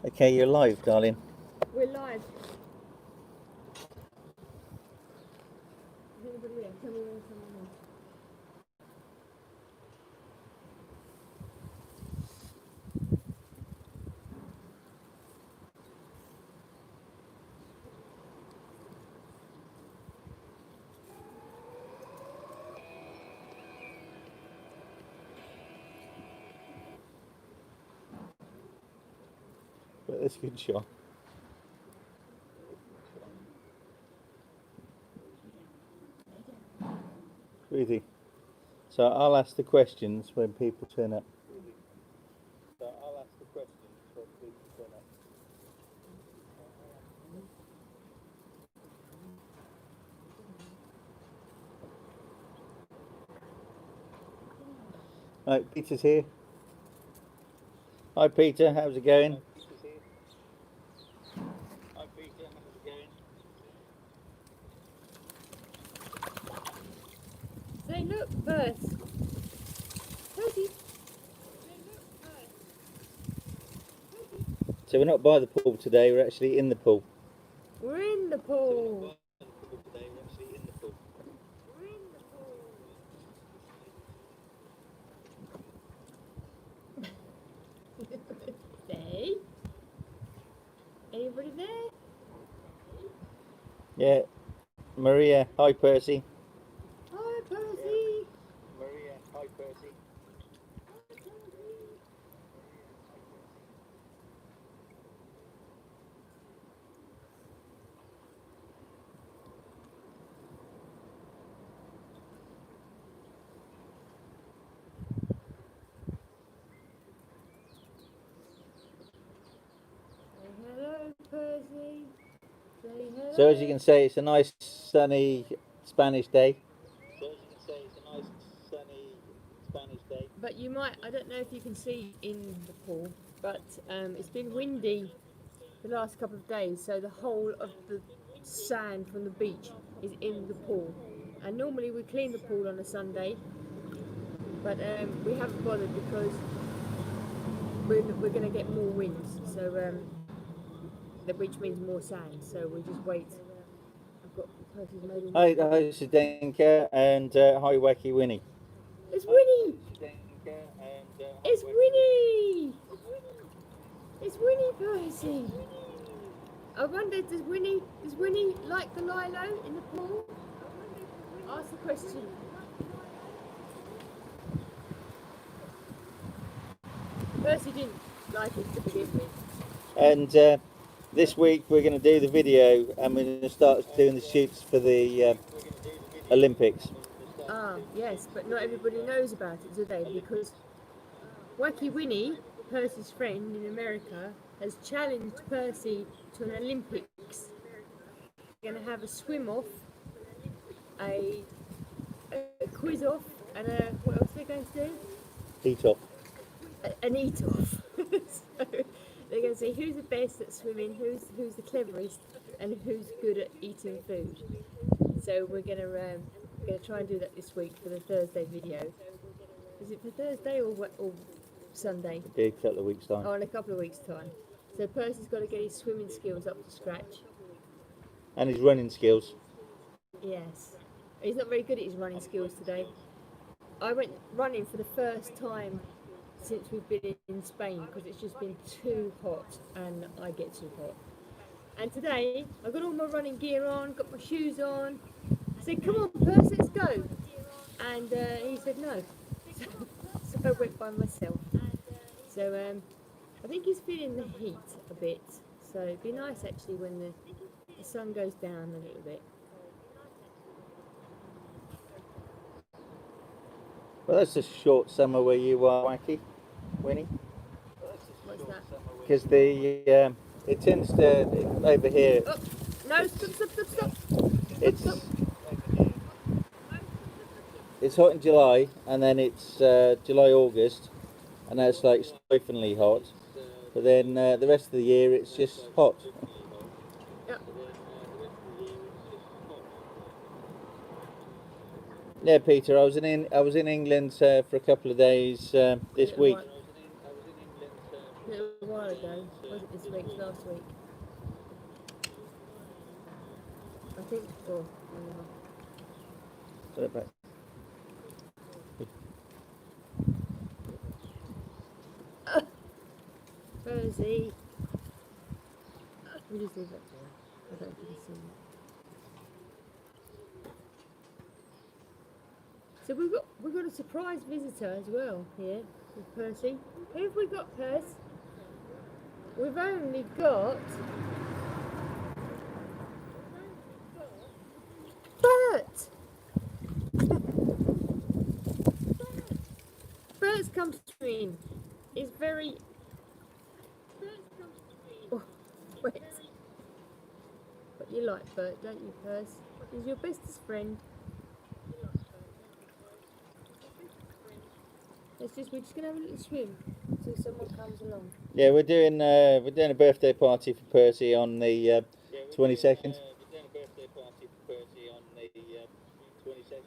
Okay, you're live, darling. We're live. Is anybody there? Tell me when someone is. But that's a good shot. Really. So I'll ask the questions when people turn up. Right, Peter's here. Hi Peter, how's it going? Say look, Percy. Percy. So we're not by the pool today, we're actually in the pool. We're in the pool. Say. Anybody there? Yeah. Maria, hi Percy. Hi, Percy. Maria, hi Percy. Say hello, Percy. Say hello. So as you can see, it's a nice sunny Spanish day. But you might, I don't know if you can see in the pool, but it's been windy the last couple of days, so the whole of the sand from the beach is in the pool. And normally we clean the pool on a Sunday, but we haven't bothered because we're going to get more winds, so which means more sand, so we just wait. I've got Percy's made Hi, this is Denka, and hi Whacky Winnie. It's Winnie! It's Winnie! It's Winnie, Percy! I wonder, does Winnie like the lilo in the pool? Ask the question. Percy didn't like it to begin with. And this week we're going to do the video, and we're going to start doing the shoots for the Olympics. Ah, yes, but not everybody knows about it, do they? Because Whacky Winnie, Percy's friend in America, has challenged Percy to an Olympics. They're going to have a swim off, a quiz off, and what else are they going to do? Eat off. An eat off. So they're going to see who's the best at swimming, who's the cleverest, and who's good at eating food. So we're going to try and do that this week for the Thursday video. Is it for Thursday or Sunday? It'll be a couple of weeks' time. Oh, in a couple of weeks' time. So Percy's got to get his swimming skills up to scratch. And his running skills. Yes. He's not very good at his running skills today. I went running for the first time since we've been in Spain because it's just been too hot and I get too hot. And today I got all my running gear on, got my shoes on. I said, "Come on, Percy, let's go." And he said no. So I went by myself. So I think he's feeling the heat a bit. So it'd be nice actually when the sun goes down a little bit. Well, that's a short summer where you are, Whacky Winnie. What's that? Because it tends to over here. Oh, no! Stop! It's hot in July, and then it's July, August, and that's like stiflingly hot. But then the rest of the year it's just hot. Yeah. Yeah, Peter, I was in England for a couple of days this week. Little a while ago. Wasn't this week? It's last week. I think. Oh, whatever. Put it back. Percy. We'll just leave that there. I don't know if you can see it. So we've got a surprise visitor as well here with Percy. Who have we got, Percy? We've only got Bert. Bert's come in. He's very wet. But you like Bert, don't you, Percy? He's your bestest friend. We're just gonna have a little swim until someone comes along. Yeah, we're doing a birthday party for Percy on the 22nd. We're doing a birthday party for Percy on the 22nd.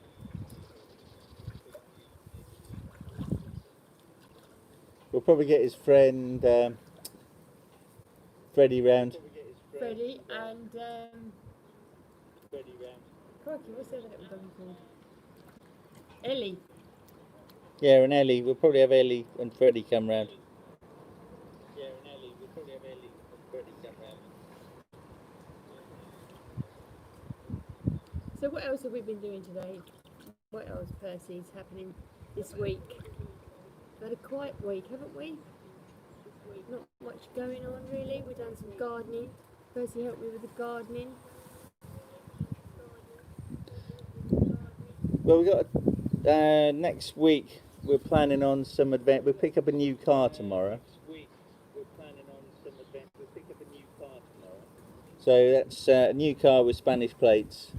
We'll probably get his friend Freddie round. Freddie and crikey, what's the other little dog called? Ellie. Yeah, and Ellie. We'll probably have Ellie and Freddie come round. So what else have we been doing today? What else, Percy, is happening this week? We've had a quiet week, haven't we? Not much going on really. We've done some gardening. Percy helped me with the gardening. Well, we got next week. We're planning on some event. We'll pick up a new car tomorrow. So that's a new car with Spanish plates,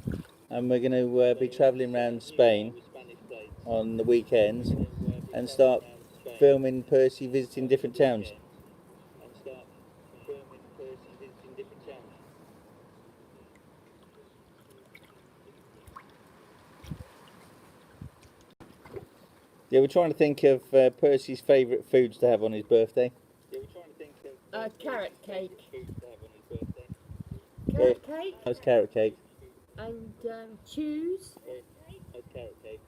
and we're going to be travelling around Spain on the weekends and start filming Percy visiting different towns. Yeah, we're trying to think of Percy's favourite foods to have on his birthday. Carrot cake. Carrot cake. That's carrot cake. And chews. Carrot cake.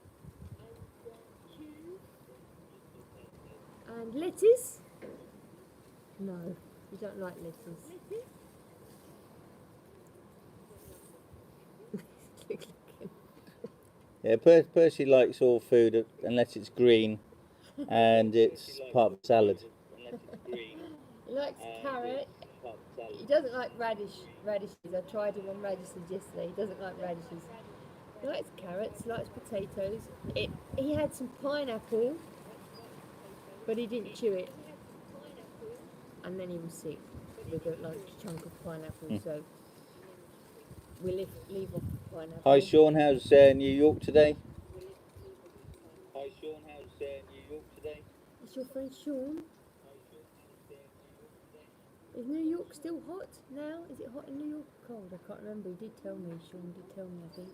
And lettuce. No, you don't like lettuce. Yeah, Percy likes all food unless it's green and it's part of salad. He likes carrot. He doesn't like radishes. I tried him on radishes yesterday. He doesn't like radishes. He likes carrots, he likes potatoes. He had some pineapple, but he didn't chew it. And then he was sick with a large chunk of pineapple, so we'll leave off the pineapple. Hi Sean, how's New York today? It's your friend Sean. Is New York still hot now? Is it hot in New York or cold? I can't remember. He did tell me. Sean did tell me, I think.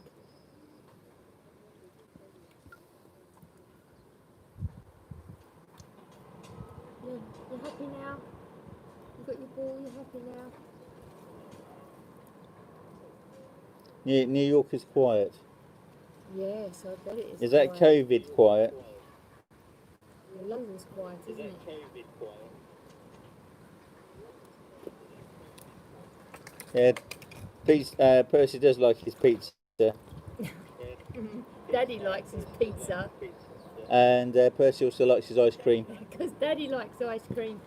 Yeah, you're happy now? You got your ball, you're happy now? New York is quiet. Yes, I bet it is. Is that quiet. COVID quiet? Well, London's quiet, isn't it? Yeah, Percy does like his pizza. Daddy likes his pizza. And Percy also likes his ice cream. Because Daddy likes ice cream.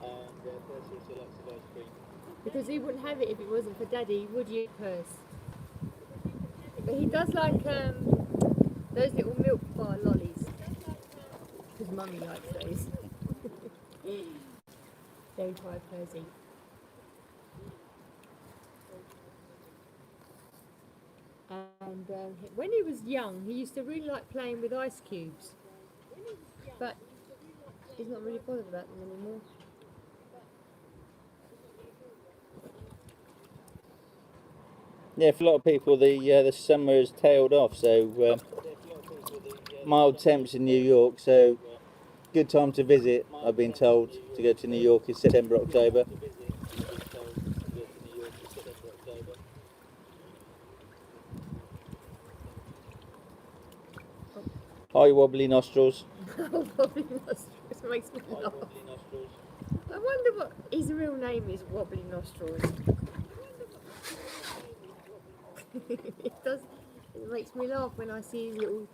Because he wouldn't have it if it wasn't for Daddy, would you, Percy? But he does like those little milk bar lollies. Because Mummy likes those. Very quiet, Percy. And when he was young, he used to really like playing with ice cubes. But he's not really bothered about them anymore. Yeah, for a lot of people, the summer has tailed off. So mild temps in New York. So good time to visit, I've been told, to go to New York is September, October. Hi, wobbly nostrils. Wobbly Nostrils makes me laugh. I wonder what his real name is. Wobbly Nostrils. It does. It makes me laugh when I see his little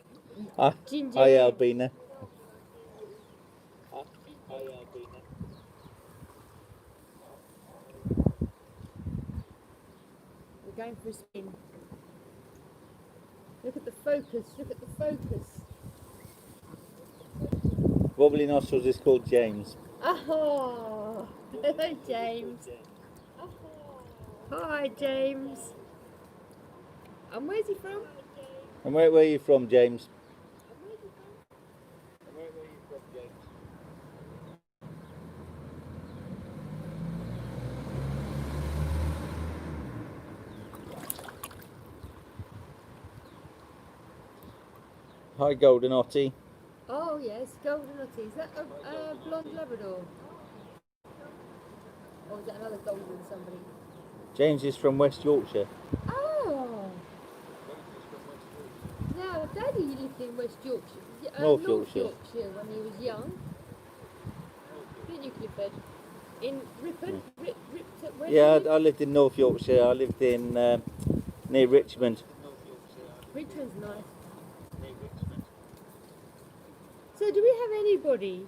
ginger Hi, hair. Albina. We're going for a spin. Look at the focus. Look at the focus. Wobbly nostrils is called James. Oh, hello, James. Hi, James. And where's he from? And where are you from, James? Hi, Golden Otty. Oh yes, Golden Otty. Is that a blonde Labrador? Or is that another golden somebody? James is from West Yorkshire. Oh! Now, Daddy lived in West Yorkshire. North North Yorkshire. Yorkshire when he was young. Didn't you, Clifford? In Ripon? Where Yeah, did you I live? lived in North Yorkshire. I lived in near Richmond. Richmond's nice. So do we have anybody?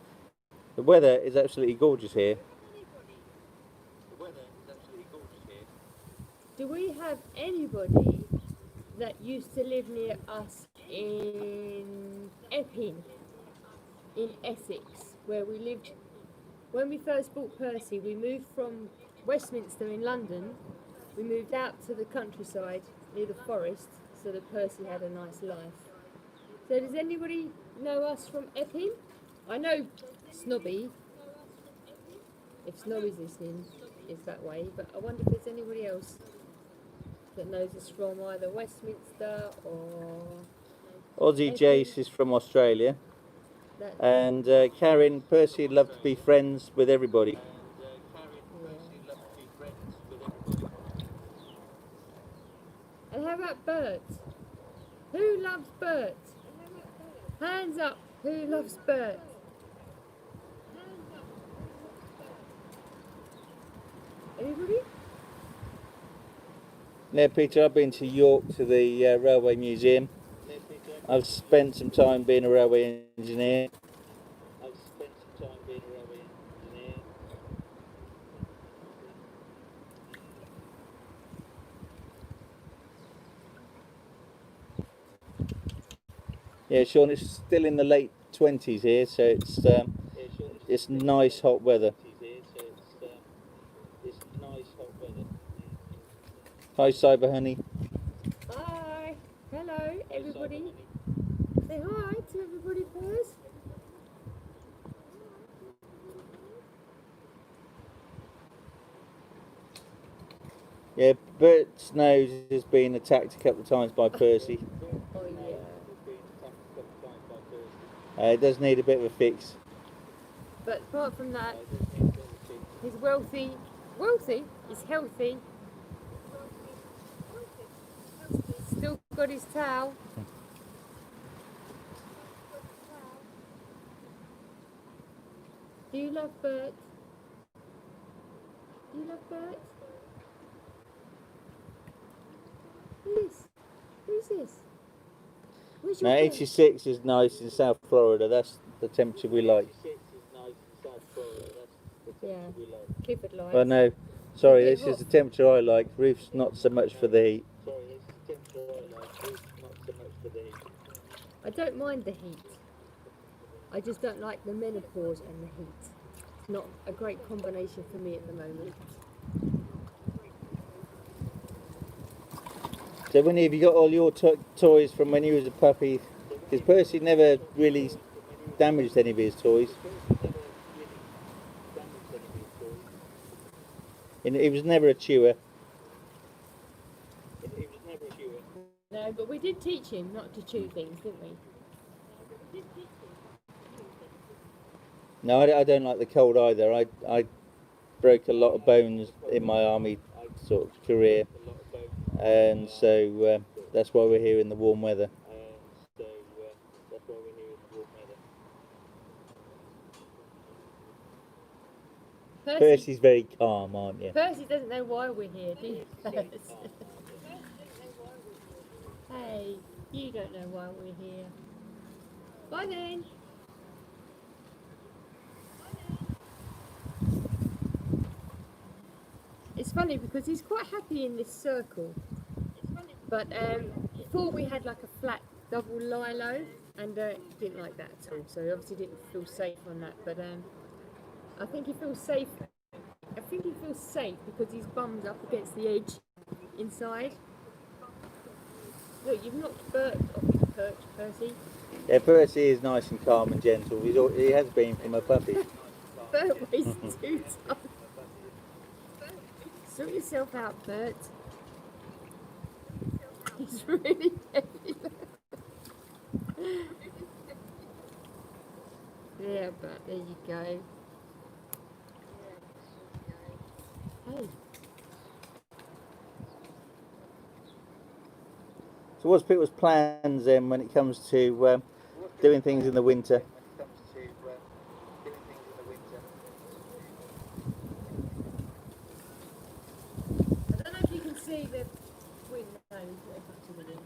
The weather is absolutely gorgeous here. Do we have anybody that used to live near us in Epping, in Essex, where we lived? When we first bought Percy, we moved from Westminster in London. We moved out to the countryside near the forest so that Percy had a nice life. So does anybody know us from Epping? I know Snobby. If Snobby's listening, it's that way. But I wonder if there's anybody else that knows us from either Westminster or Aussie Epping. Jace is from Australia. That, And Karen, Percy would love to be friends with everybody. yeah. And how about Bert? Who loves Bert? Hands up, who loves Bert? Anybody? Yeah, Peter, I've been to York to the Railway Museum. I've spent some time being a railway engineer. Yeah, Sean, it's still in the late 20s here, so it's nice hot weather. Hi, Cyber Honey. Hi. Hello, everybody. Say hi to everybody first. Yeah, Bert's nose has been attacked a couple of times by Percy. Oh yeah. It does need a bit of a fix. But apart from that, he's wealthy. Wealthy? He's healthy. Still got his towel. Do you love Bert? Do you love Bert? Who's this? Where's your Now, Bert? 86 is nice in South Florida. That's the temperature we like. Yeah, Clifford likes. Oh no, sorry, Bit this hot. is the temperature I like. Ruth's not so much for the heat. I don't mind the heat. I just don't like the menopause and the heat. It's not a great combination for me at the moment. So when have you got all your toys from when you was a puppy? Because Percy never really damaged any of his toys. And he was never a chewer. No, but we did teach him not to chew things, didn't we? No, I don't like the cold either. I broke a lot of bones in my army sort of career, and so that's why we're here in the warm weather. Percy's very calm, aren't you? Percy doesn't know why we're here, do you? Hey, you don't know why we're here. Bye then. It's funny because he's quite happy in this circle, but before we had like a flat double lie-low, and didn't like that at all. So he obviously didn't feel safe on that. But I think he feels safe. I think he feels safe because his bum's up against the edge inside. Look, you've knocked Bert off his perch, Percy. Yeah, Percy is nice and calm and gentle. He has been from a puppy. Bert weighs 2 tons. Sort yourself out, Bert. He's really heavy. Yeah, Bert, there you go. Hey. So what's people's plans then when it comes to doing things in the winter? I don't know if you can see the windows that are put in.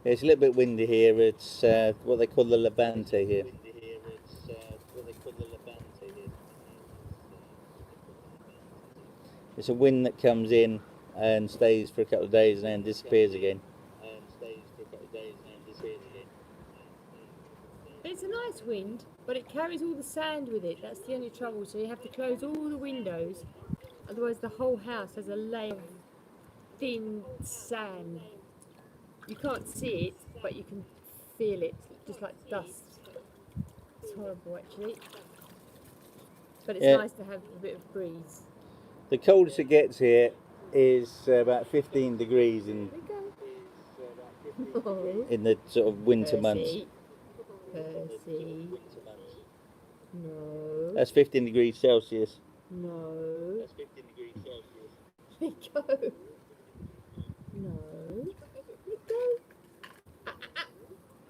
Yeah, it's a little bit windy here. It's what they call the Levante here. It's a wind that comes in and stays for a couple of days and then disappears again. It's a nice wind, but it carries all the sand with it. That's the only trouble. So you have to close all the windows, otherwise the whole house has a layer of thin sand. You can't see it, but you can feel it, just like dust. It's horrible, actually. But it's nice to have a bit of breeze. The coldest it gets here is about 15 degrees in the sort of winter months. Percy. No. That's 15 degrees Celsius. No. That's 15 degrees Celsius. Let go. No. Let go.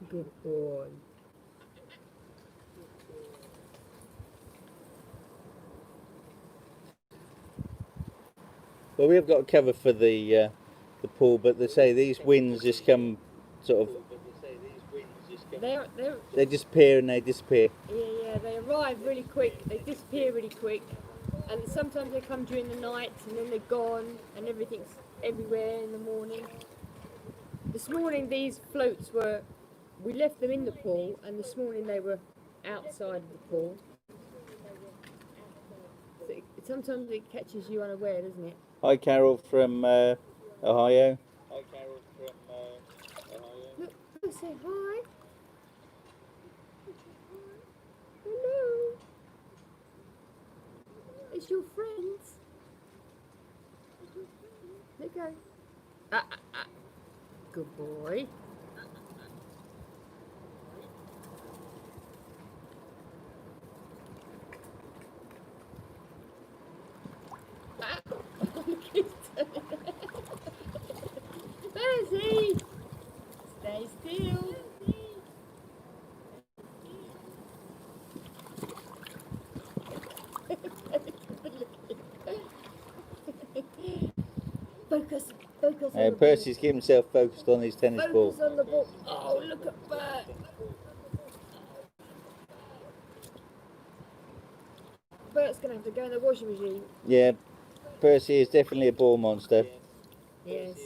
Good boy. Well, we have got a cover for the pool, but they say these winds just come sort of. They disappear and they disappear. Yeah, they arrive really quick. They disappear really quick, and sometimes they come during the night and then they're gone, and everything's everywhere in the morning. This morning these floats we left them in the pool, and this morning they were outside of the pool. So sometimes it catches you unaware, doesn't it? Hi, Carol from Ohio. Look, say hi. Hello. It's your friends. Let go. Good boy. Percy! Stay still. Focus on the Percy's keeping himself focused on his tennis ball. Focus on the ball. Oh, look at Bert. Bert's going to have to go in the washing machine. Yeah, Percy is definitely a ball monster. Yes.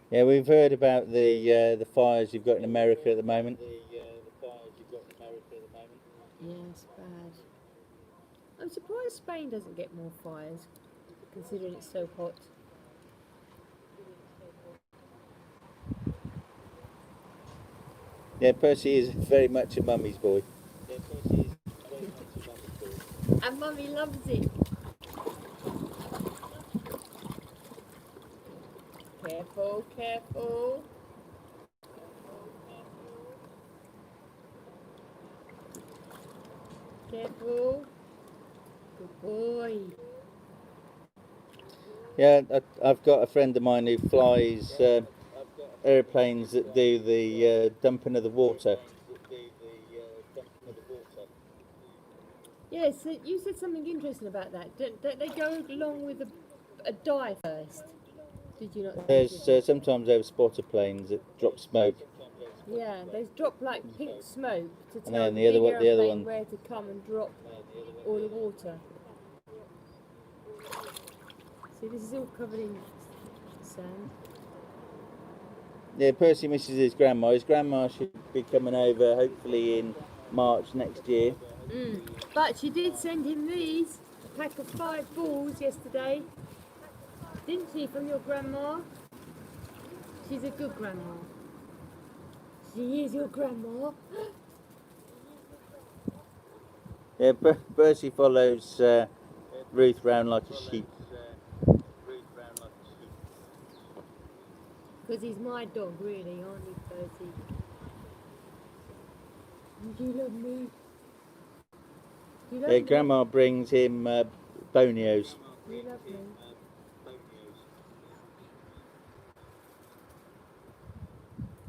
Yeah, we've heard about the fires you've got in America at the moment. Yes, bad. I'm surprised Spain doesn't get more fires, considering it's so hot. Yeah, Percy is very much a mummy's boy. And Mummy loves it. Careful, careful. Careful. Good boy. Yeah, I've got a friend of mine who flies airplanes that do the dumping of the water. Yes, so you said something interesting about that. Don't they go along with a dive first? Did you not? There's sometimes over spotter planes that drop smoke, Yeah, they drop like pink smoke to and tell then the the other big one, the other aeroplane one. where to come and drop all the water. See, this is all covered in sand. Yeah, Percy misses his grandma. His grandma should be coming over hopefully in March next year. But she did send him these, a pack of 5 balls yesterday. Didn't she, from your grandma? She's a good grandma. She is your grandma. Yeah, Percy follows Ruth round like a sheep. Because he's my dog, really, aren't you, Percy? Do you love me? Do you love Yeah, me? grandma brings him bonios. Do you love me?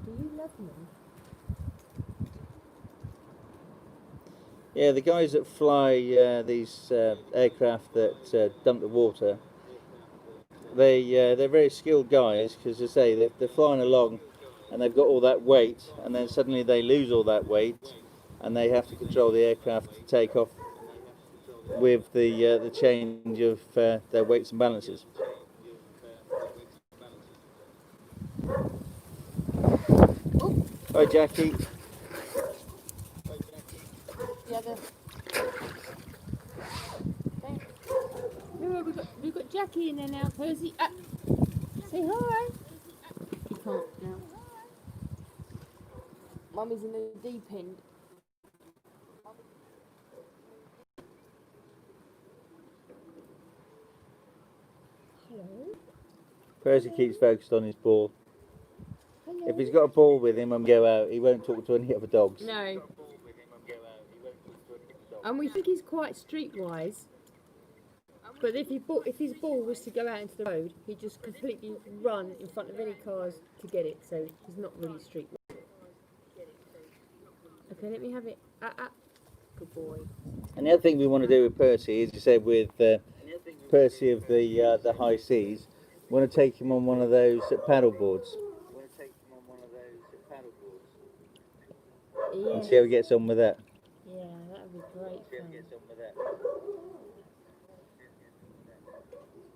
Do you love me? Yeah, the guys that fly these aircraft that dump the water, they're very skilled guys, because as I say they're flying along and they've got all that weight, and then suddenly they lose all that weight and they have to control the aircraft to take off with the change of their weights and balances. Oh, Hi Jackie. the other. Look, we've got Jackie in there now, Percy. Say hi. He can't now. Mummy's in the deep end. Hello. Percy keeps focused on his ball. Hello. If he's got a ball with him and we go out, he won't talk to any other dogs. No. And we think he's quite streetwise. But if his ball was to go out into the road, he'd just completely run in front of any cars to get it. So he's not really streetwise. Okay, let me have it. Good boy. And the other thing we want to do with Percy, as you said, with Percy of the high seas, we want to take him on one of those paddle boards and see how he gets on with that. Yeah, that would be great fun.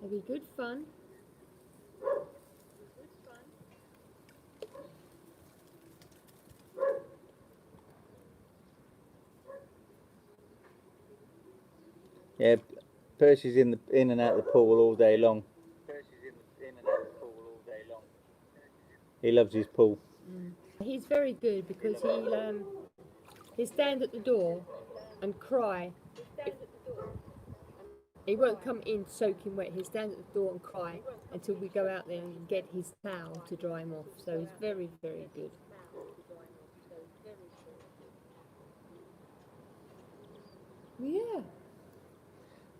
It'd be good fun. Yeah, Percy's in and out of the pool all day long. He loves his pool. He's very good because he'll stand at the door and cry. He won't come in soaking wet. He'll stand at the door and cry until we go out there and get his towel to dry him off. So he's very, very good. Yeah.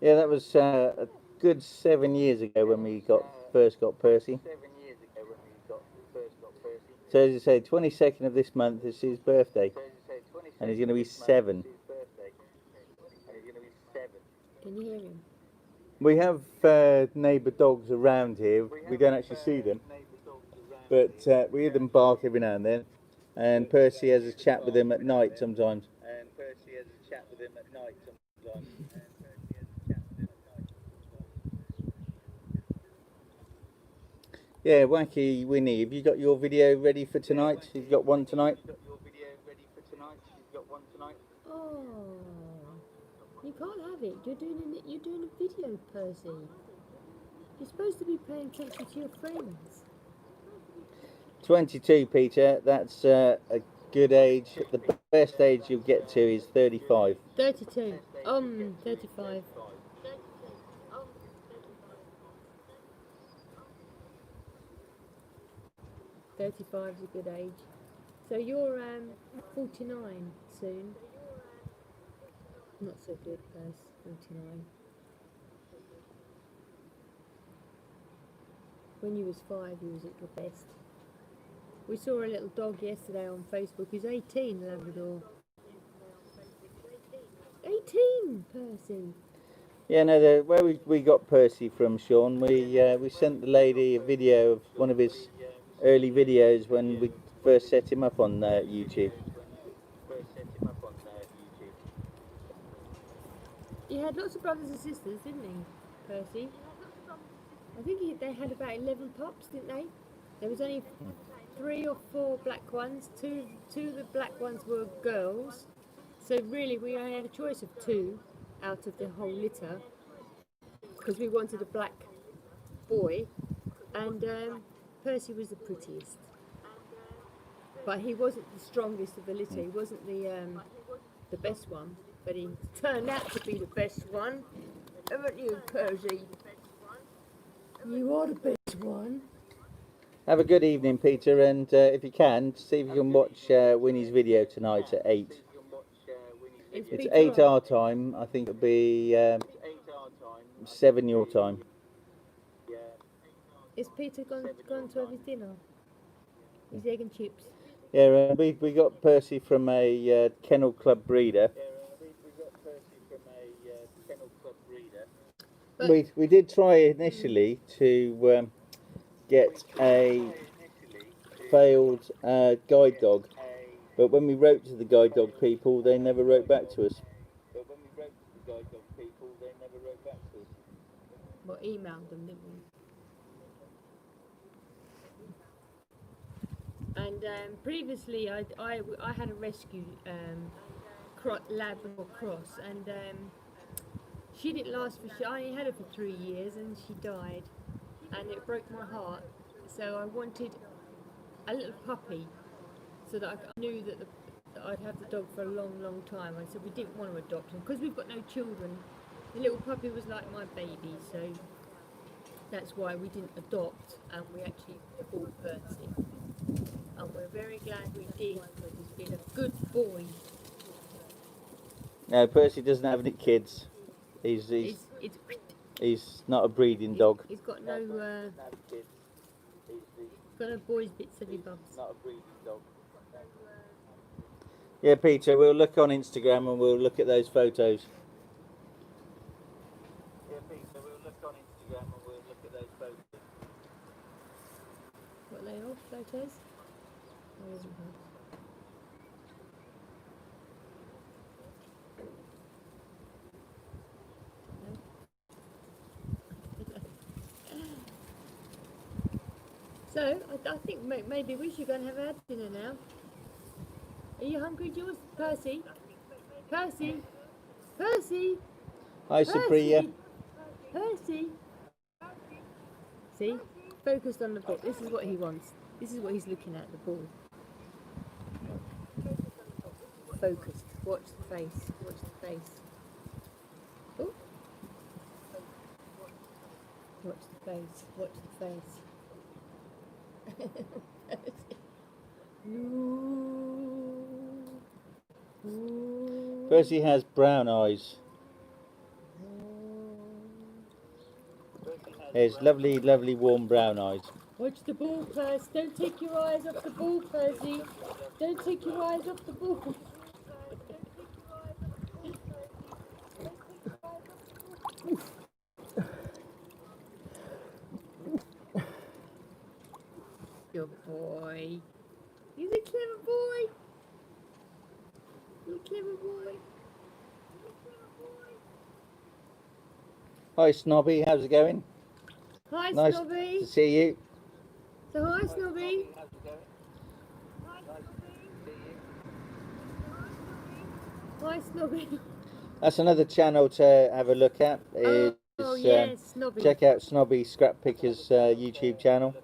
Yeah, that was a good 7 years ago when we first got Percy. So as you say, 22nd of this month is his birthday, and he's going to be 7. Can you hear him? We have neighbour dogs around here. We don't actually see them, but we hear them bark every now and then. And Percy has a chat with them at night sometimes. Yeah, Whacky Winnie, have you got your video ready for tonight? You've got one tonight? Oh, you can't have it. You're doing a video, Percy. You're supposed to be paying attention to your friends. 22, Peter. That's a good age. The best age you'll get to is 35. 32. 35. 35 is a good age. So you're 49 soon. Not so good, Percy. 49. When you was 5, you was at your best. We saw a little dog yesterday on Facebook who's 18, Labrador. 18, Percy. Yeah, no, where we got Percy from, Sean, we sent the lady a video of one of his early videos when we first set him up on YouTube. He had lots of brothers and sisters, didn't he, Percy? I think they had about 11 pups, didn't they? There was only 3 or 4 black ones. Two of the black ones were girls. So really, we only had a choice of 2 out of the whole litter because we wanted a black boy, and Percy was the prettiest. But he wasn't the strongest of the litter. He wasn't the best one, but he turned out to be the best one. Haven't you, Percy? You are the best one. Have a good evening, Peter, and if you can, see if you can watch Winnie's video tonight at 8. It's 8 our time. I think it'll be 7 your time. Is Peter gone to have his dinner? His egg and chips? Yeah, we got Percy from a kennel club breeder. We did try initially to get a failed guide dog, but when we wrote to the guide dog people, they never wrote back to us. Well, emailed them, didn't we? And previously, I had a rescue Labrador cross, and she didn't last for. I only had her for 3 years, and she died, and it broke my heart. So I wanted a little puppy, so that I knew that I'd have the dog for a long, long time. I said we didn't want to adopt him because we've got no children. The little puppy was like my baby, so that's why we didn't adopt, and we actually bought Percy. And we're very glad we did, because he's been a good boy. No, Percy doesn't have any kids. He's not a breeding dog. He's got no boys bits of his bumps. Not a breeding dog. Yeah, Peter, we'll look on Instagram and we'll look at those photos. What are they all? Photos? Oh, isn't it? So, I think maybe we should go and have our dinner now. Are you hungry, Jules? Percy? Percy? Percy? Hi, Supriya. Percy? See? Focused on the ball. This is what he wants. This is what he's looking at, the ball. Focused. Watch the face. Watch the face. Oh. Watch the face. Watch the face. Percy has brown eyes. There's lovely, lovely warm brown eyes. Watch the ball, Percy. Don't take your eyes off the ball, Percy. Don't take your eyes off the ball. Good boy. He's a clever boy. He's a clever boy. Hi, Snobby. How's it going? Hi, Nice Snobby. to see you. So hi, Snobby. Hi, Snobby. That's another channel to have a look at. Oh yes, Snobby. Check out Snobby Scrap Picker's YouTube channel.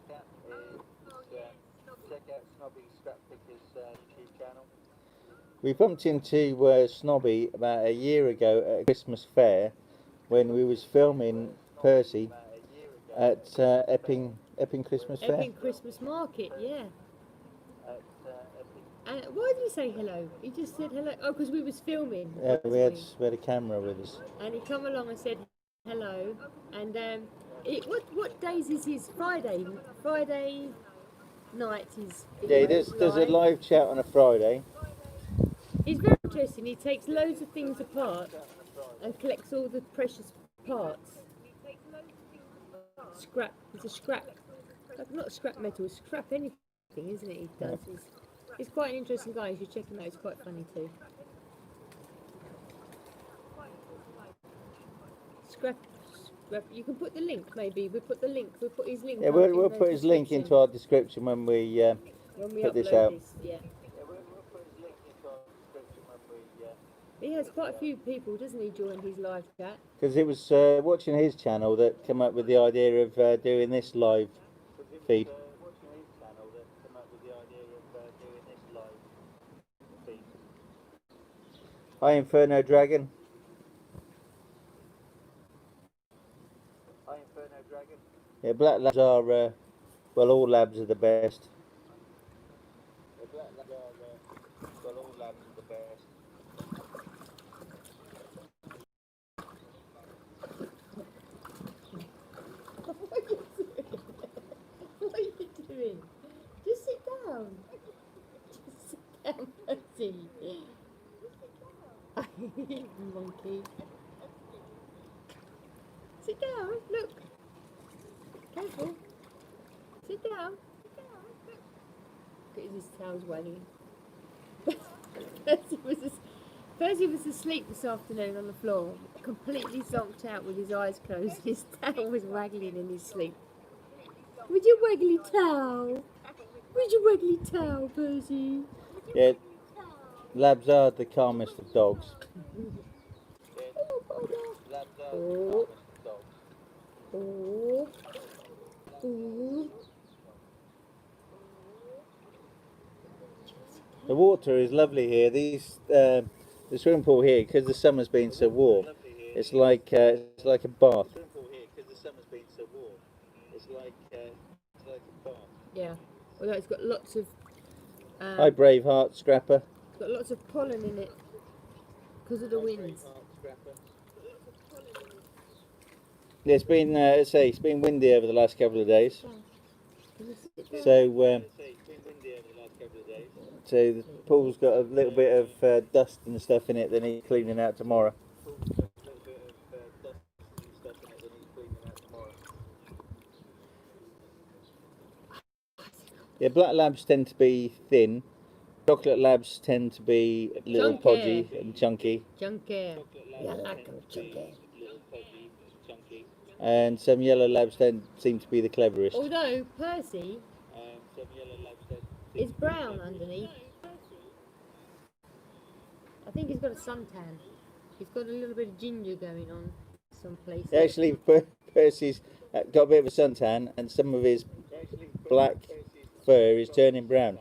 We bumped into Snobby about a year ago at a Christmas fair when we was filming Percy at Epping Christmas Fair. Epping Christmas Market, yeah. And why did he say hello? He just said hello. Oh, because we was filming. Yeah, we had a camera with us. And he come along and said hello. And what days is his Friday? Friday night is. Yeah, there's a live chat on a Friday. He's very interesting. He takes loads of things apart and collects all the precious parts. Scrap. It's a scrap. Not scrap metal. It's scrap anything, isn't it? He does. He's quite an interesting guy. You should check him out. He's quite funny too. Scrap. You can put the link. Maybe we put the link. We'll put his link. Yeah, we'll put his link into our description when we put this out. Yeah. He has quite a few people, doesn't he, join his live chat? Because it was watching his channel that came up with the idea of doing this live feed. Hi Inferno Dragon. Yeah, black labs are, well, all labs are the best. What are you doing? Just sit down. Just sit down, Percy. Monkey. Sit down, look. Careful. Sit down. Look at his tail's wagging. Percy was asleep this afternoon on the floor, completely zonked out with his eyes closed. His tail was waggling in his sleep. With your waggly tail. With your waggly tail, Percy. Yeah, labs are the calmest of dogs. Oh. Oh. Oh. The water is lovely here. The swimming pool here, because the summer's been so warm, it's like a bath. Yeah, although it's got lots of. Hi, Braveheart Scrapper. It's got lots of pollen in it because of the winds. Yeah, it's been, it's been windy over the last couple of days. So the pool's got a little bit of dust and stuff in it that needs cleaning out tomorrow. Yeah, black labs tend to be thin. Chocolate labs tend to be a little podgy and chunky. Chunky. Yeah, I like them chunky. And some yellow labs seem to be the cleverest. Although Percy is brown underneath. I think he's got a suntan. He's got a little bit of ginger going on some places. Actually, Percy's got a bit of a suntan, and some of his black fur is turning brown.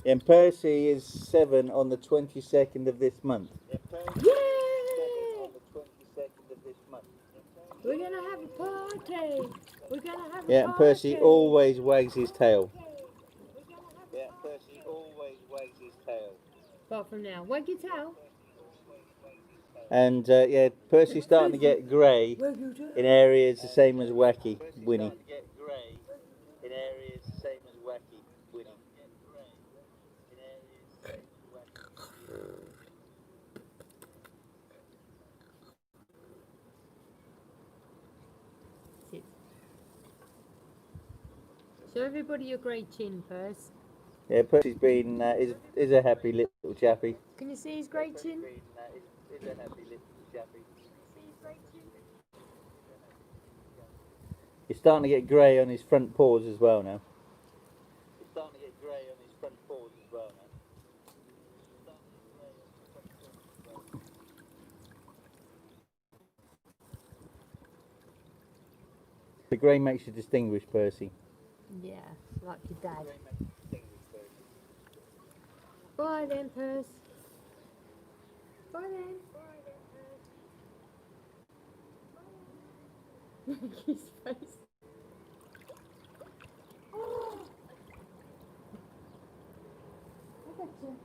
And Percy is 7 on the 22nd of this month. Yay! We're gonna have a party. We're gonna have a party. Yeah, and Percy always wags his tail. Apart from now, wag your tail. And yeah, Percy's starting to get grey in areas the same as Whacky Winnie. Show everybody your grey chin, Percy. Yeah, Percy's been is a happy little chappy. Can you see his grey chin? He's starting to get grey on his front paws as well now. The grey makes you distinguish, Percy. Yeah, like your dad. Bye then, Percy. Bye then. His face. I got you.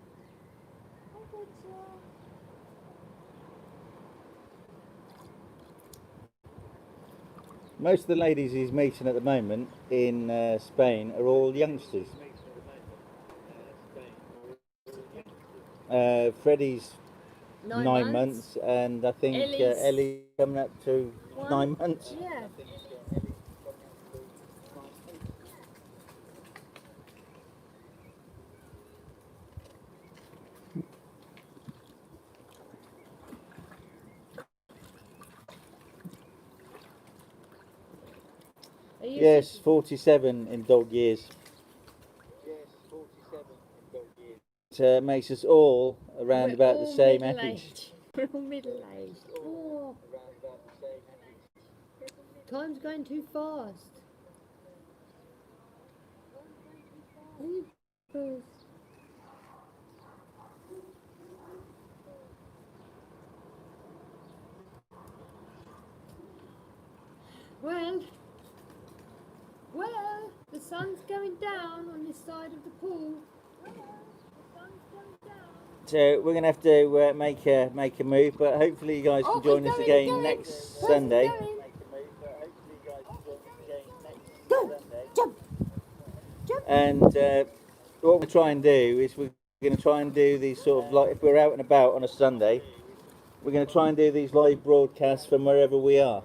I got you. Most of the ladies he's meeting at the moment in Spain are all youngsters. Freddie's 9 months, and I think Ellie's coming up to 9 months. Yeah. Yes, 47 in dog years. It makes us all around about the same age. We're all middle aged. Oh. Time's going too fast. Well, the sun's going down on this side of the pool. So we're going to have to make a move, but hopefully you guys can join us again next Sunday. Jump! And what we'll try and do is we're going to try and do these sort of, like, if we're out and about on a Sunday, we're going to try and do these live broadcasts from wherever we are.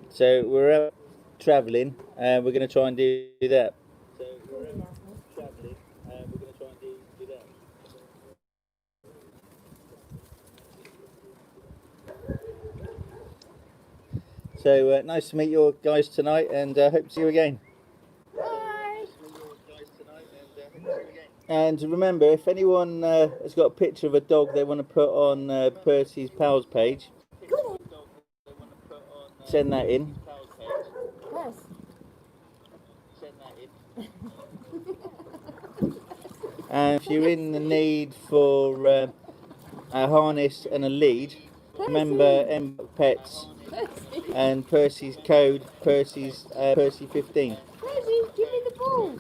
So we're out travelling, and we're going to try and do that. So nice to meet you guys tonight, and hope to see you again. Bye! And remember, if anyone has got a picture of a dog they want to put on Percy's Pals page, send that in. Yes. And if you're in the need for a harness and a lead, remember Pets and Percy's code, Percy 15. Percy, give me the ball.